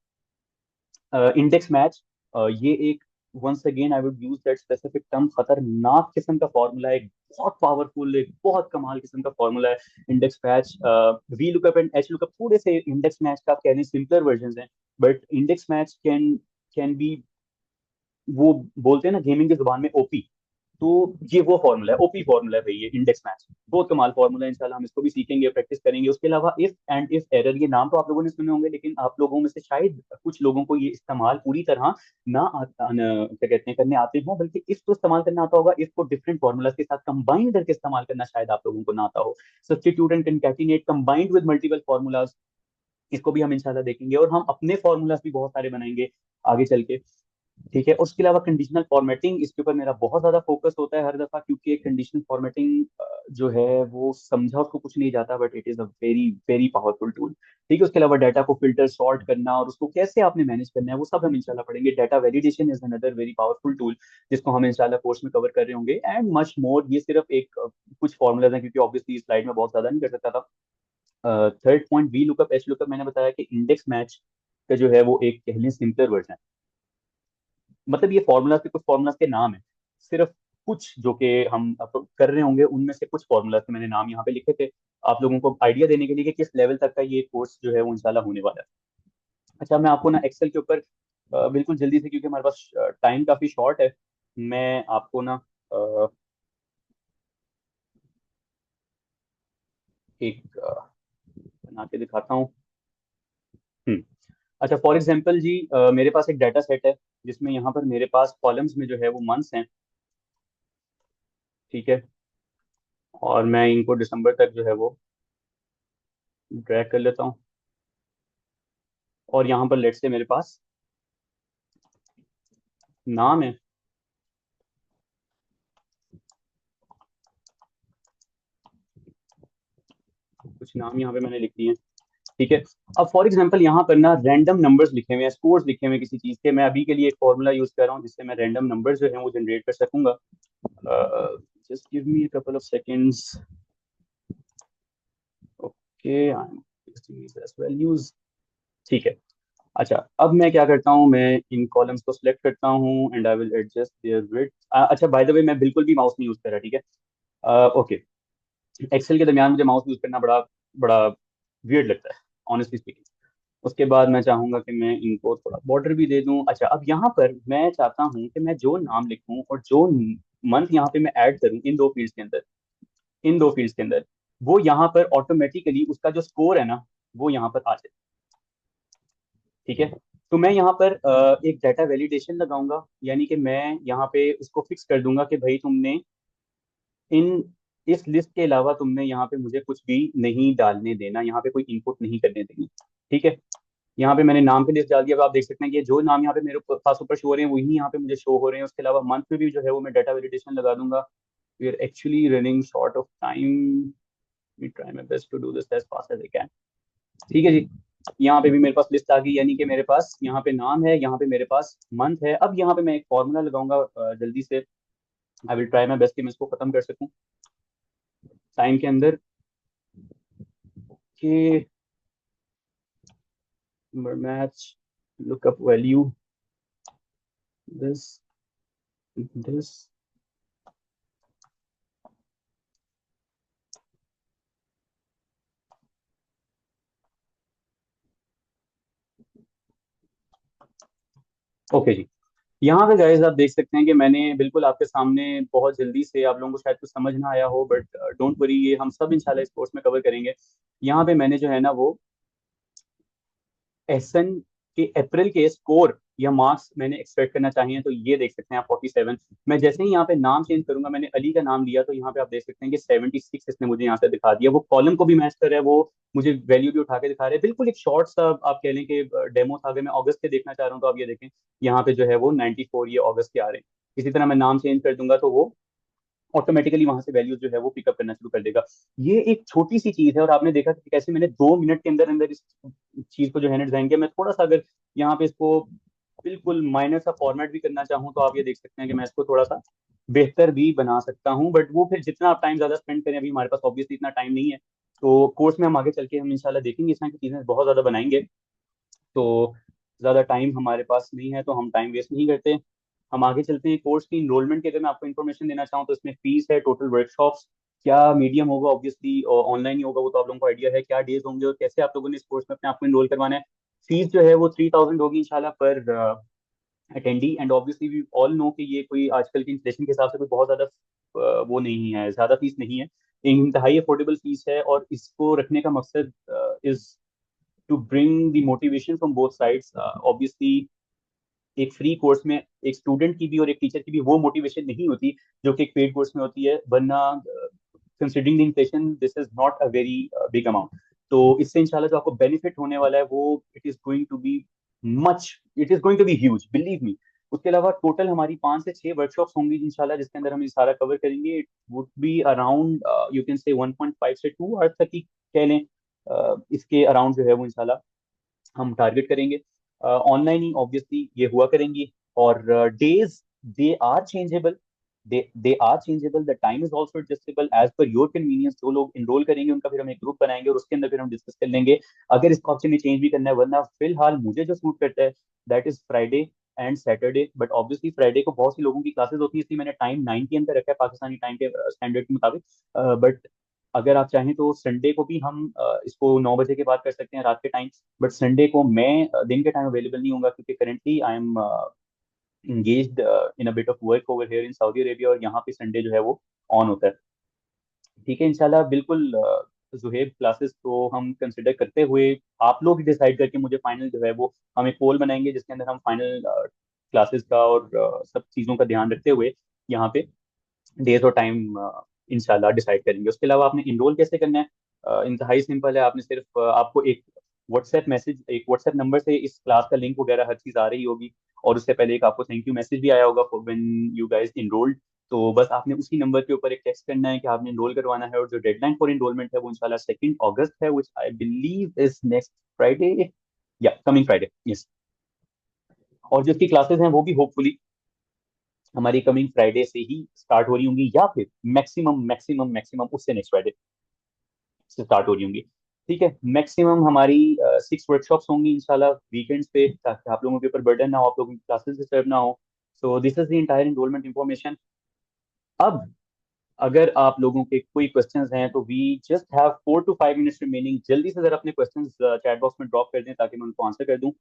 इंडेक्स मैच, ये एक, once again I would use that specific term, खतरनाक किस्म का फॉर्मूला है, एक बहुत पावरफुल, एक बहुत कमाल किस्म का फॉर्मूला है index match. V lookup and H lookup थोड़े से इंडेक्स मैच का आप कह रहे हैं सिंपलर वर्जन हैं, but index match can be, वो बोलते हैं ना गेमिंग की जुबान में ओपी, तो ये वो फॉर्मूला है, ओपी फॉर्मूला है भाई ये इंडेक्स मैच। बहुत कमाल फॉर्मूला है, इंशाल्लाह हम इसको भी सीखेंगे, प्रैक्टिस करेंगे। उसके अलावा इफ एंड इफ एरर, ये नाम तो आप लोगों ने सुने होंगे, लेकिन आप लोगों में से शायद कुछ लोगों को ये इस्तेमाल पूरी तरह क्या कहते हैं करने आते हो, बल्कि इफ तो इस्तेमाल करना आता होगा, इफ को डिफरेंट फॉर्मूलाज के साथ कंबाइन करके इस्तेमाल करना शायद आप लोगों को ना आता हो। Substitute and concatenate combined with multiple formulas, इसको भी हम इंशाल्लाह देखेंगे, और हम अपने फॉर्मूलाज भी बहुत सारे बनाएंगे आगे चल के। ठीक है। उसके अलावा कंडीशनल फॉर्मेटिंग, इसके ऊपर मेरा बहुत ज्यादा फोकस होता है हर दफा, क्योंकि कंडीशनल फॉर्मेटिंग जो है वो समझा उसको कुछ नहीं जाता, but it is a very very powerful tool. ठीक है। उसके अलावा डाटा को फिल्टर सॉर्ट करना और उसको कैसे आपने मैनेज करना है, वो सब हम इंशाल्लाह पढ़ेंगे। Data validation is another very powerful tool, जिसको हम इंशाल्लाह कोर्स में कवर कर रहे होंगे, एंड मच मोर। ये सिर्फ एक कुछ फॉर्मुलाज हैं, क्योंकि ऑब्वियसली स्लाइड में बहुत ज्यादा नहीं कर सकता था। Third point, V lookup H lookup, मैंने बताया कि इंडेक्स मैच का जो है वो एक कहने सिंपलर वर्जन है। मतलब ये फॉर्मूलाज के कुछ फॉर्मूलाज के नाम है, सिर्फ कुछ जो कि हम अब कर रहे होंगे, उनमें से कुछ फॉर्मूलाज के मैंने नाम यहाँ पे लिखे थे, आप लोगों को आइडिया देने के लिए कि किस लेवल तक का ये कोर्स जो है वो इंशाल्लाह होने वाला है। अच्छा, मैं आपको ना एक्सेल के ऊपर बिल्कुल जल्दी से, क्योंकि हमारे पास टाइम काफी शॉर्ट है, मैं आपको ना एक बना के दिखाता हूँ। हम्म। अच्छा, फॉर एग्जांपल जी, मेरे पास एक डाटा सेट है जिसमें यहाँ पर मेरे पास कॉलम्स में जो है वो मंथ्स हैं। ठीक है। और मैं इनको दिसंबर तक जो है वो ड्रैग कर लेता हूँ, और यहाँ पर लेट से मेरे पास नाम है। कुछ नाम यहाँ पे मैंने लिख दिए हैं। ठीक है। अब फॉर एग्जांपल यहाँ पर ना रैंडम नंबर्स लिखे हुए हैं, स्कोर्स लिखे हुए हैं किसी चीज के। मैं अभी के लिए एक फॉर्मूला यूज कर रहा हूँ जिससे मैं रैंडम नंबर्स जो है वो जनरेट कर सकूंगा। Just give me a couple of seconds. Okay, I am pasting this as values. ठीक है। अच्छा, अब मैं क्या करता हूँ, मैं इन कॉलम्स को सिलेक्ट करता हूँ and I will adjust there width. अच्छा, बाय द वे मैं बिल्कुल भी माउस नहीं यूज कर रहा। ठीक है। ओके। एक्सेल के दरमियान मुझे माउस यूज करना बड़ा बड़ा वियर्ड लगता है, ऑनेस्टली स्पीकिंग। उसके बाद मैं चाहूंगा कि मैं इनको थोड़ा बॉर्डर भी दे दूं। अच्छा, अब यहाँ पर मैं चाहता हूँ कि मैं जो नाम लिखूं और जो मंथ यहाँ पे मैं ऐड करूं इन दो फील्ड्स के अंदर, इन दो फील्ड्स के अंदर, वो यहाँ पर ऑटोमेटिकली उसका जो स्कोर है ना, वो यहाँ पर आ जाए। ठीक है। तो मैं यहाँ पर एक डाटा वैलिडेशन लगाऊंगा, यानी कि मैं यहाँ पे उसको फिक्स कर दूंगा कि भाई तुमने इन इस लिस्ट के अलावा तुमने यहाँ पे मुझे कुछ भी नहीं डालने देना, यहाँ पे कोई इनपुट नहीं करने देनी। ठीक है। यहाँ पे मैंने नाम की लिस्ट डाल दिया। अब आप देख सकते हैं कि जो नाम यहाँ पे मेरे पास ऊपर शो हो रहे हैं वही यहाँ पे मुझे शो हो रहे हैं। उसके अलावा मंथ में भी जो है वो मैं डाटा वैलिडेशन लगा दूंगा। We are actually running short of time. Me try my best to do this as fast as I can. ठीक है जी, यहाँ पे भी मेरे पास लिस्ट आ गई, यानी कि मेरे पास यहाँ पे नाम है, यहाँ पे मेरे पास मंथ है। अब यहाँ पे मैं एक फॉर्मूला लगाऊंगा जल्दी से। I will try my best कि मैं इसको खत्म कर सकूं टाइम के अंदर। कि match lookup value this this okay जी। यहाँ पे गाइस आप देख सकते हैं कि मैंने बिल्कुल आपके सामने बहुत जल्दी से, आप लोगों को शायद कुछ समझ ना आया हो, बट डोंट वरी, ये हम सब इंशाल्लाह इस कोर्स में कवर करेंगे। यहाँ पे मैंने जो है ना वो एसएन के अप्रैल के स्कोर या मार्क्स मैंने एक्सपेक्ट करना चाहिए, तो ये देख सकते हैं आप 47। मैं जैसे ही यहाँ पे नाम चेंज करूंगा, मैंने अली का नाम लिया तो यहाँ पे आप देख सकते हैं कि 76 इसने मुझे यहाँ से दिखा दिया। वो कॉलम को भी मैच कर रहा है, वो मुझे वैल्यू भी उठा के दिखा रहे हैं। बिल्कुल एक शॉर्ट सा आप कह लें कि डेमो था। अगर मैं अगस्त के देखना चाह रहा हूँ तो आप ये देखें, यहाँ पे जो है वो 94 ये अगस्त के आ रहे हैं। इसी तरह मैं नाम चेंज कर दूंगा तो वो ऑटोमेटिकली वहां से वैल्यूज जो है वो पिकअप करना शुरू कर देगा। ये एक छोटी सी चीज है, और आपने देखा कि कैसे मैंने 2 मिनट के अंदर अंदर इस चीज को जो है ना डिजाइन किया। मैं थोड़ा सा अगर यहाँ पे इसको बिल्कुल माइनर सा फॉर्मेट भी करना चाहूँ तो आप ये देख सकते हैं कि मैं इसको थोड़ा सा बेहतर भी बना सकता हूँ, बट वो फिर जितना आप टाइम ज्यादा स्पेंड करें, अभी हमारे पास ऑब्वियसली इतना टाइम नहीं है। तो कोर्स में हम आगे चल के हम इंशाल्लाह देखेंगे इस तरह की चीजें बहुत ज्यादा बनाएंगे। तो ज़्यादा टाइम हमारे पास नहीं है, तो हम टाइम वेस्ट नहीं करते, हम आगे चलते हैं। कोर्स की इनरोलमेंट की अगर मैं आपको इन्फॉर्मेशन देना चाहूँ तो इसमें फीस है, टोटल वर्कशॉप्स, क्या मीडियम होगा, ऑब्वियसली ऑनलाइन ही होगा, वो तो आप लोगों को आइडिया है, क्या डेज होंगे और कैसे आप लोगों ने इस कोर्स में अपने आप को इनरोल करवाना है। फीस जो है वो 3000 होगी इंशाल्लाह पर attendee. And obviously we all know कि ये कोई आजकल की इन्फ्लेशन के हिसाब से कोई बहुत ज़्यादा वो नहीं है, ज़्यादा फीस नहीं है, इंतहाई अफोर्डेबल फीस है। और इसको रखने का मकसद is to bring the motivation from both sides. Obviously एक फ्री कोर्स में एक स्टूडेंट की भी और एक टीचर की भी वो मोटिवेशन नहीं होती जो कि एक पेड कोर्स में होती है, वरना considering the inflation this is not a very big amount. तो इससे इंशाल्लाह जो आपको बेनिफिट होने वाला है वो it is going to be much, it is going to be huge, believe me. उसके अलावा टोटल हमारी 5 से 6 वर्कशॉप्स होंगी इंशाल्लाह, जिसके अंदर हम ये सारा कवर करेंगे। It would be around you can से 1.5 से 2 आवर्स तक ही कह लें, इसके अराउंड जो है वो इंशाल्लाह हम टारगेट करेंगे। ऑनलाइन ही ऑब्वियसली ये हुआ करेंगी। और days they are changeable, they are changeable, the time is also adjustable as per your convenience. जो लोग इनरोल करेंगे उनका फिर हम एक ग्रुप बनाएंगे और उसके अंदर फिर हम डिस्कस कर लेंगे अगर इसको ऑप्शन में चेंज भी करना है, वरना फिलहाल मुझे जो सूट करता है that is Friday and Saturday. But obviously Friday को बहुत सी लोगों की क्लासेस होती है, इसलिए मैंने टाइम 9 के अंदर रखा है पाकिस्तानी टाइम के स्टैंडर्ड के मुताबिक। बट अगर आप चाहें तो संडे को भी हम इसको 9 बजे के बाद कर सकते हैं रात के टाइम। बट संडे को मैं दिन के टाइम अवेलेबल नहीं होगा, क्योंकि currently I am engaged in a bit of work over here in Saudi Arabia, और यहाँ पे संडे जो है वो ऑन होता है। ठीक है इंशाल्लाह बिल्कुल। जुहेब क्लासेस को हम कंसिडर करते हुए आप लोग डिसाइड करके मुझे फाइनल जो है वो हम एक पोल बनाएंगे जिसके अंदर हम फाइनल क्लासेस का और सब चीज़ों का ध्यान रखते हुए यहाँ पे डेज और टाइम इंशाल्लाह डिसाइड करेंगे। उसके अलावा आपने इनरोल कैसे करना है, इंतहाई सिंपल है। आपने सिर्फ आपको एक व्हाट्सएप मैसेज, एक व्हाट्सएप नंबर से इस क्लास का लिंक वगैरह हर चीज़ आ रही होगी, और उससे पहले एक आपको थैंक यू मैसेज भी आया होगा for when you guys enrolled. तो बस आपने उसी नंबर के ऊपर एक टेक्स्ट करना है कि आपने इनरोल करवाना है, और जो डेडलाइन फॉर इनरोलमेंट है वो इंशाल्लाह 2 अगस्त है, which I believe is next Friday, या कमिंग फ्राइडे, यस। और जो इसकी क्लासेस हैं वो भी होपफुली हमारी कमिंग फ्राइडे से ही स्टार्ट हो रही होंगी, या फिर मैक्सिमम मैक्सिमम मैक्सिमम उससे नेक्स्ट फ्राइडे से स्टार्ट हो रही होंगी। ठीक है, मैक्सिमम हमारी 6 वर्कशॉप्स होंगी इंशाल्लाह वीकेंड्स पे, ताकि आप लोगों के ऊपर बर्डन ना हो, आप लोगों की क्लासेस डिस्टर्ब ना हो। So this is the entire enrolment information. अब अगर आप लोगों के कोई क्वेश्चंस हैं तो we just have 4 to 5 minutes remaining. जल्दी से जरा अपने क्वेश्चंस चैट बॉक्स में ड्रॉप कर दें ताकि मैं उनको आंसर कर दूं।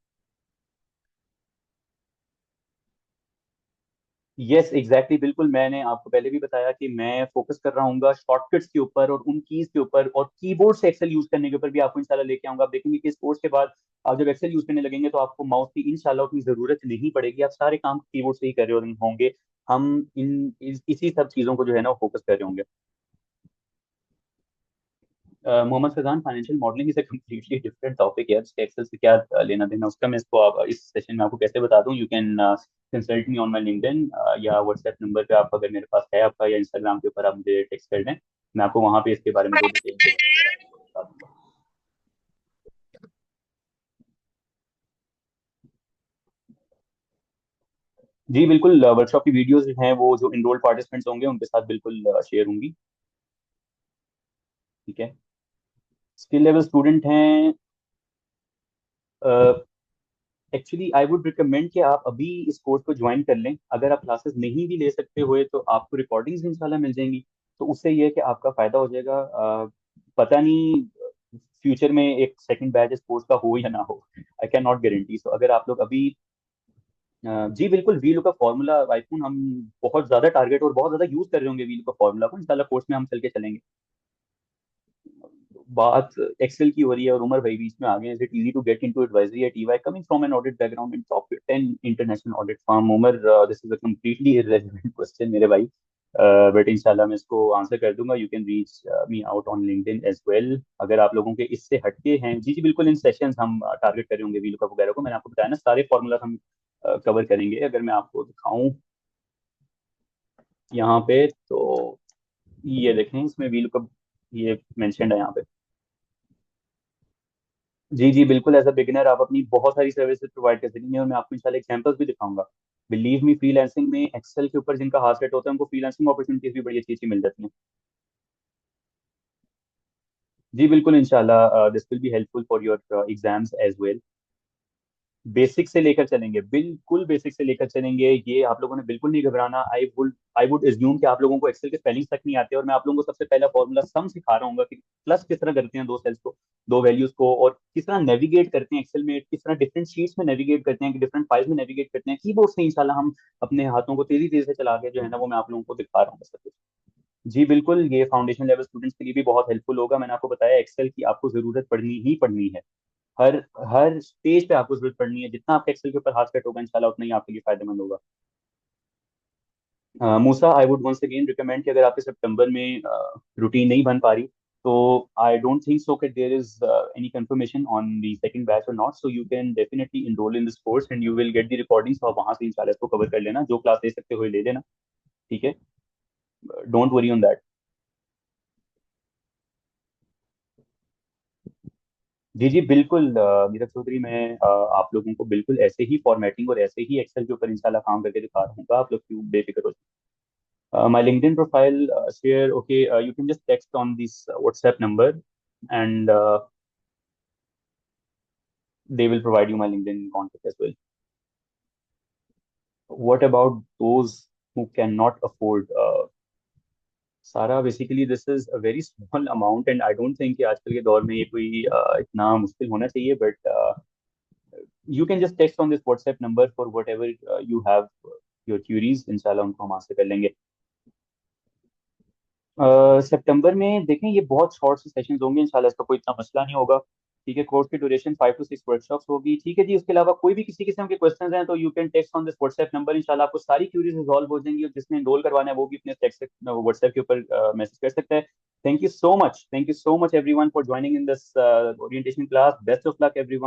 यस एग्जैक्टली, बिल्कुल। मैंने आपको पहले भी बताया कि मैं फोकस कर रहा हूँ शॉर्टकट्स के ऊपर और उन कीज के ऊपर, और कीबोर्ड से एक्सेल यूज करने के ऊपर भी आपको इंशाल्लाह लेके आऊंगा। आप देखेंगे कि इस कोर्स के बाद आप जब एक्सेल यूज करने लगेंगे तो आपको माउस की इंशाल्लाह उतनी जरूरत नहीं पड़ेगी, आप सारे काम कीबोर्ड से ही कर रहे होंगे। हम इसी सब चीजों को जो है ना फोकस कर रहे होंगे। Mohammad Faizan, financial modelling is a completely different topic है, उसके एक्सेल से क्या लेना देना उसका, मैं इसको आप इस सेशन में आपको कैसे बता दूं। You can consult me on my LinkedIn, या व्हाट्सएप नंबर पे आप, अगर मेरे पास है आपका, या इंस्टाग्राम के ऊपर आप मुझे टेक्स्ट कर दें, मैं आपको वहाँ पे इसके बारे में वो डिटेल बता दूंगा। जी बिल्कुल, वर्कशॉप की वीडियोस हैं वो जो इनरोल्ड पार्टिसिपेंट्स होंगे उनके साथ बिल्कुल शेयर होंगी। ठीक है। स्किल लेवल स्टूडेंट हैं, एक्चुअली आई वुड रिकमेंड कि आप अभी इस कोर्स को ज्वाइन कर लें। अगर आप क्लासेस नहीं भी ले सकते हुए तो आपको रिकॉर्डिंग्स इंशाल्लाह मिल जाएंगी, तो उससे ये है कि आपका फायदा हो जाएगा। पता नहीं फ्यूचर में एक सेकंड बैच इस कोर्स का हो या ना हो, आई कैन नॉट गारंटी। सो अगर आप लोग अभी जी बिल्कुल, वीलू का फॉर्मूला आईफोन हम बहुत ज्यादा टारगेट और बहुत ज्यादा यूज कर रहे होंगे वीलू का फॉर्मूला को, इंशाल्लाह कोर्स में हम चल के चलेंगे। बात एक्सेल की हो रही है और उमर भाई बीच में आ गए। Is it easy to get into advisory at EY coming from an audit background in top 10 international audit firm? Umar, this is a completely irrelevant question मेरे भाई, बट इंशाल्लाह मैं इसको आंसर कर दूंगा। You can reach me out on LinkedIn as well. अगर आप लोगों के इससे हटके हैं, जी जी बिल्कुल, इन सेशंस हम टारगेट कर रहे होंगे वीलू का वगैरह को। मैंने आपको बताया ना, सारे फॉर्मूला हम कवर करेंगे। अगर मैं आपको दिखाऊं यहाँ पे, तो ये देखें, इसमें वीलू का ये मेंशन्ड है यहाँ पे। जी जी बिल्कुल, एज अ बिगिनर आप अपनी बहुत सारी सर्विसेज प्रोवाइड कर सकेंगे और मैं आपको इंशाल्लाह एग्जांपल्स भी दिखाऊंगा। बिलीव मी, फ्रीलांसिंग में एक्सेल के ऊपर जिनका हाथ सेट होता है उनको फ्रीलांसिंग अपॉर्चुनिटीज भी बड़ी अच्छी अच्छी मिल जाती हैं। जी बिल्कुल, इंशाल्लाह this will be helpful for your exams as well. Basic से लेकर चलेंगे, बिल्कुल बेसिक से लेकर चलेंगे। ये आप लोगों ने बिल्कुल नहीं घबराना। आई वुड एज्यूम कि आप लोगों को एक्सेल के स्पेलिंग्स तक नहीं आते, और मैं आप लोगों को सबसे पहला फॉर्मूला सम सिखा रहा हूँ कि प्लस किस तरह करते हैं दो सेल्स को, दो वैल्यूज को, और किस तरह नेविगेट करते हैं एक्सेल में, किस तरह डिफरेंट शीट्स में नेविगेट करते हैं, कि डिफरेंट फाइल्स में नेविगेट करते हैं कीबोर्ड से। इंशाल्लाह हम अपने हाथों को तेजी तेजी से चला के जो है ना, वो मैं आप लोगों को दिखा रहा हूँ सब कुछ। जी बिल्कुल, ये फाउंडेशन लेवल स्टूडेंट्स के लिए भी बहुत हेल्पफुल होगा। मैंने आपको बताया एक्सेल की आपको जरूरत पड़नी ही पड़नी है। हर हर स्टेज पे आपको जरूरत पड़नी है। जितना आपके एक्सेल के ऊपर हाथ सेट होगा इंशाल्लाह उतना ही आपके लिए फायदेमंद होगा। Musa, I would once again recommend कि अगर आपके सितंबर में रूटीन नहीं बन पा रही, तो आई डोंट थिंक सो कि there is any confirmation on the second batch और not, so you can definitely enrol in this course and you will get the recordings. और वहां से इंशाल्लाह इसको कवर कर लेना, जो क्लास ले सकते हो ले लेना। ठीक है, डोंट वरी ऑन दैट। जी जी बिल्कुल, नीरज चौधरी, मैं आप लोगों को बिल्कुल ऐसे ही फॉर्मेटिंग और ऐसे ही एक्सेल के ऊपर इंशाल्लाह काम करके दिखा दूंगा। आप लोग क्यों बेफिक्र हो। My LinkedIn profile, share. Okay, you can just text on this WhatsApp number, and they will provide you my LinkedIn contact as well. What about those who cannot afford? Sarah, basically this is a very small amount, and I don't think कि आजकल के दौर में ये कोई इतना मुश्किल होना चाहिए. But you can just text on this WhatsApp number for whatever you have your queries. इंशाल्लाह उनको हम आंसर कर लेंगे। सितंबर में देखें, ये बहुत शॉर्ट से सेशंस होंगे, इंशाल्लाह इसका कोई इतना मसला नहीं होगा। ठीक है, कोर्स की ड्यूरेशन 5 to 6 वर्कशॉप्स होगी। ठीक है जी, उसके अलावा कोई भी किसी किस्म के क्वेश्चंस हैं तो you can text on this WhatsApp number. इंशाल्लाह आपको सारी क्यूरीज रिजॉल्व हो जाएंगी, और जिसने एनरोल करवाना है वो भी अपने टेक्स्ट व्हाट्सएप के ऊपर मैसेज कर सकता है। Thank you so much everyone for joining in this orientation class. Best of luck everyone.